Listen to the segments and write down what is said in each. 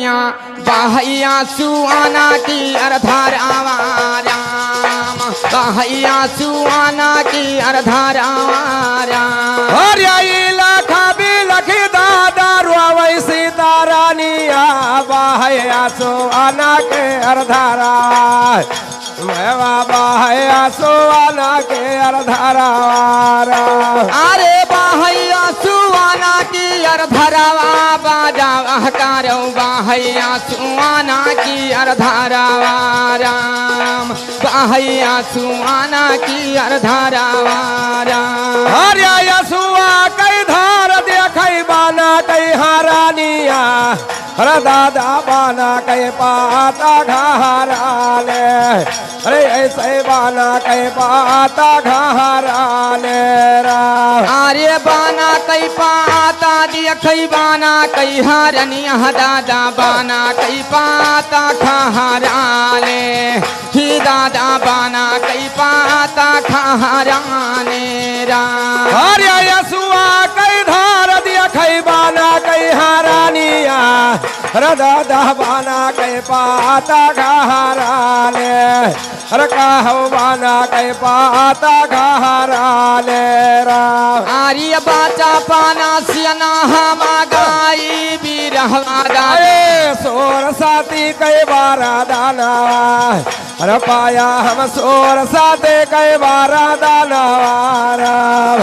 रानिया बहैया सुआना की अर्धारावा राम बहैया सुआना की अर्धारावा राम हरियाई लखा भी लखी दादा रुआवई सीता रानिया बहैया सुआना के अर्धारा मैं बहैया सुआना के अर्धारा अरे बहैया सुआना की अर्धरावा बाजा कारो बहैया सुआना की अर्धरावा राम बहैया सुआना की अर्धरावा राम हरिया सुआ कई धार देखई बाना कई हारानिया हर दादा बाना कई पाता घाराले अरे ऐसे बाना कई पाता घाराले अरे बाना कई पाता देखई बाना कई हारनिया दादा बाना कई पाता खहराले ही दादा बाना कई पाता खहराने राम हरिया यसुआ कई धार देखई बाना कई हारानिया हर दादा बाना कई पाता घाराले हर काहो बाना कई पाता घाराले आर्य बाचा पाना सियना हम गाई बिरहवा दाए सोर साथी कई बारा दाना हर पाया हम सोर साथे कई बारा दाना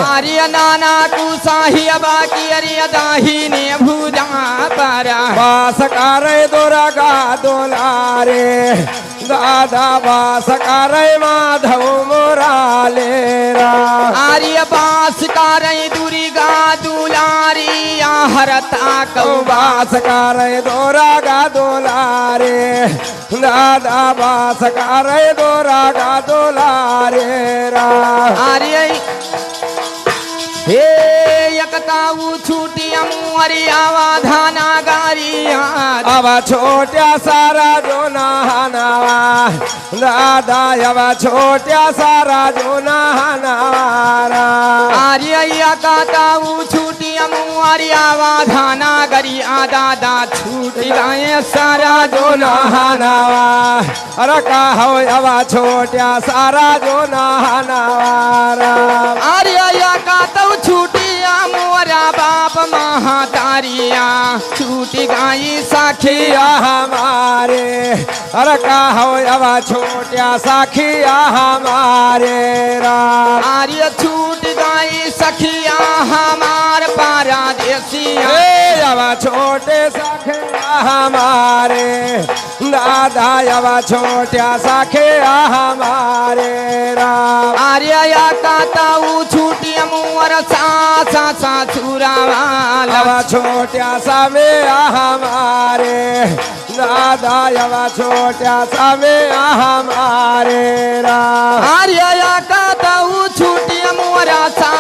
आर्य नाना कुसाही बाकी अरिय दाहिनी भुजा पारा वास करे दुर्गा दुलारे दादा वास करे माधव मुराले आर्य बास करे दुर्गा दुलारी हरता वास करे दुर्गा दुलारे दादा वास करे दुर्गा दुलारे आर्य हे एकताऊ छूटिया मुहरियावा धाना गारिया अब छोट्या सारा जो नहानावा दादा अब छोट्या सारा जो नहानावा आर्य एकताऊ छूटिया मुहरियावा धाना गरिया दादा छूट गए सारा जो नहानावा अरे कहो अब छोट्या सारा जो नहानावा आर्य एकताऊ छूटिया मोरा बाप महातारिया छूट गई साखिया हमारे अरे कहो अब छोट्या साखिया हमारे आर्य छूट गई सखिया हमार पारादेसिया अब छोटे साखिया हमारे दादा अब छोट्या साखिया हमारे आर्य काताऊ छूटिया मुअर सा सासुरावाला अब छोट्या सामे हमारे दादा अब छोट्या सामे हमारे आर्य काताऊ छूटिया मुअरा सा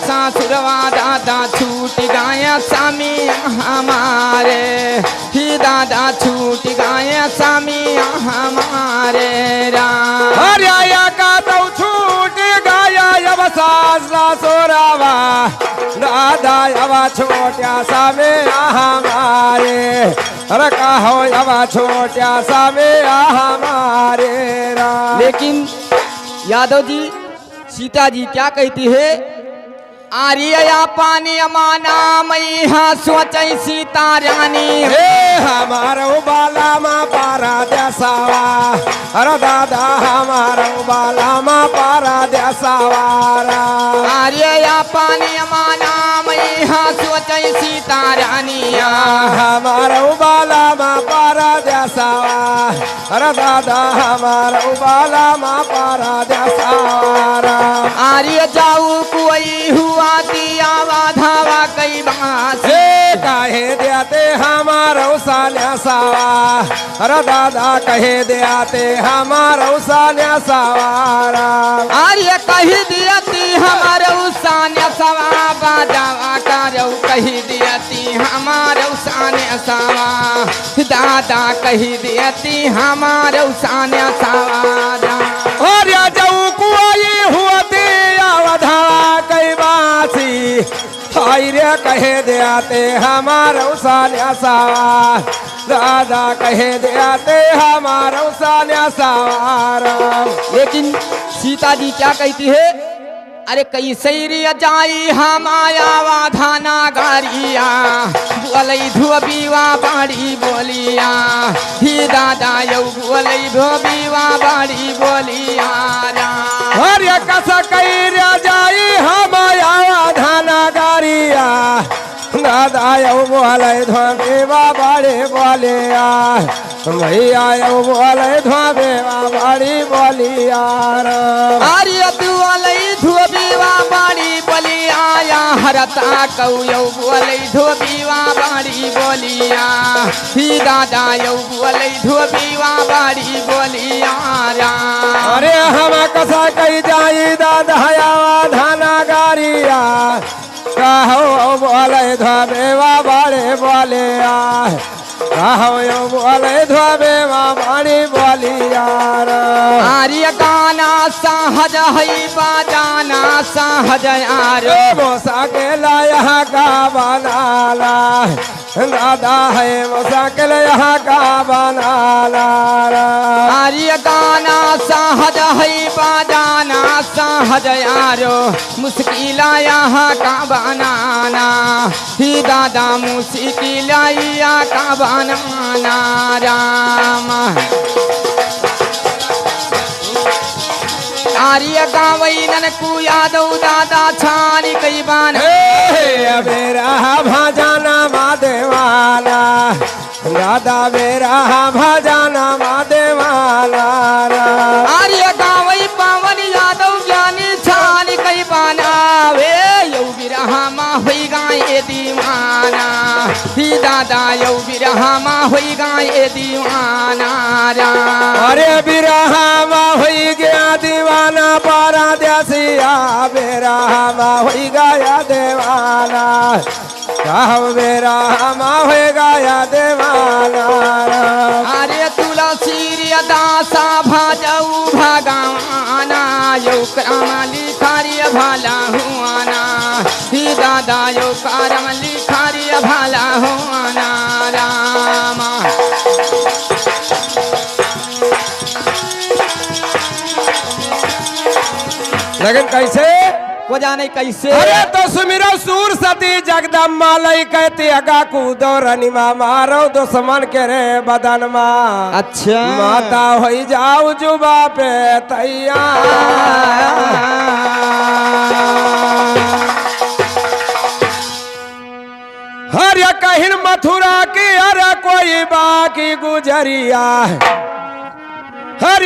सासुरवा दादा छूट गए स्वामी हमारे ही दादा छूट गए स्वामी हमारे हरिया काताऊ छूट गया अब सासरा सोरावा दादा अब छोट्या सामे हमारे अरे कहो अब छोट्या सामे हमारे लेकिन यादव जी सीता जी क्या कहती है आर्य पानी अमाना मई हाँ सोचई सीता रानी हे हमारो बाला माँ पारा देसावा अरे दादा हमारो बाला माँ पारा देसावारा आर्य पानी अमाना मई हाँ सोचई सीता रानिया हमारो बाला माँ पारा देसावा अरे दादा हमारो बाला माँ पारा देसावारा आर्य जाऊ कोई हुआ दिया धावा कई बास काहे देते हमारो सान्या सावा अरे दादा कहे देते हमारो सान्या सवारा आर्य कही दियती हमारो सान्या सवा बाजावा कारो कही दियती हमारो सान्या सवा दादा कही दियती हमारो सान्या सवा और या जाऊ कुआई हुआती आवधा कई बासी हाय रे कहे देते हमारो सान्या सवा राधा कहे देते हमारो सान्या सवारा। लेकिन सीता जी क्या कहती है, अरे कैसे रे जाई हम आया वाधाना गारिया, बोलई धोबीवा बाड़ी बोलिया, ही दादा यौ बोलई धोबीवा बाड़ी बोलिया हरे कस कैर जाई हम आया वाधाना गारिया, दादा यौ बोले धोबीवा बाड़ी बोलिया, भैया यौ बोले धोबीवा बाड़ी बोलिया। अरे तू वालई धोबीवा बाड़ी बोलिया, हरता कौ यौ बोलई धोबीवा बाड़ी बोलिया, ही दादा यौ बोलई धोबीवा बाड़ी बोलिया अरे हम कसा कही जाई दादा धाना गारिया, कहो बोले धोबेवा बाड़े बोले कहो यो बोले धोबेवा बाड़ी बोलिया। आर्य गाना सहज है बाजाना सहज यार, मोसा के लाया का बनाला दादा है मोसा के लाया का बनाला। आर्य गाना सहज है बाजाना सहज यारो, मुश्किल यहाँ का बनाना, ही दादा मुश्किल यहाँ का बनाना राम। आर्य गावई ननकू यादव दादा छानी कई बान, मेरा भजना मादेवाला दादा मेरा भजना मादेवाला। आर्य गावई पावन यादव ज्ञानी छानी कई बाना, वे यौ बिरहा मा होई गाए दीवाना, ही दादा यौ बिरहा मा होई गाए दीवाना राम। अरे बिरहा मा होई गया दीवाना पारा देसिया, बिरहा मा होई गया देवाना, कहो बिरहा मा होई गया देवाना। अरे तुलसी दासा भाजऊ भगवाना, यौ क्रम लिखारिय भाला हुआना, ही दादा यौ क्रम लिखारिय भाला हुआना रामा। लेकिन कैसे को जाने कैसे, अरे तो सुमिरो सूर सती जगदम्बा लई कहती अगा कूदो रनिमा मारो दुश्मन के रे बदन मा। अच्छा माता होई जाऊ जुबा पे तैयार। हर कहिन मथुरा की अरे कोई बाकी गुजरिया, हर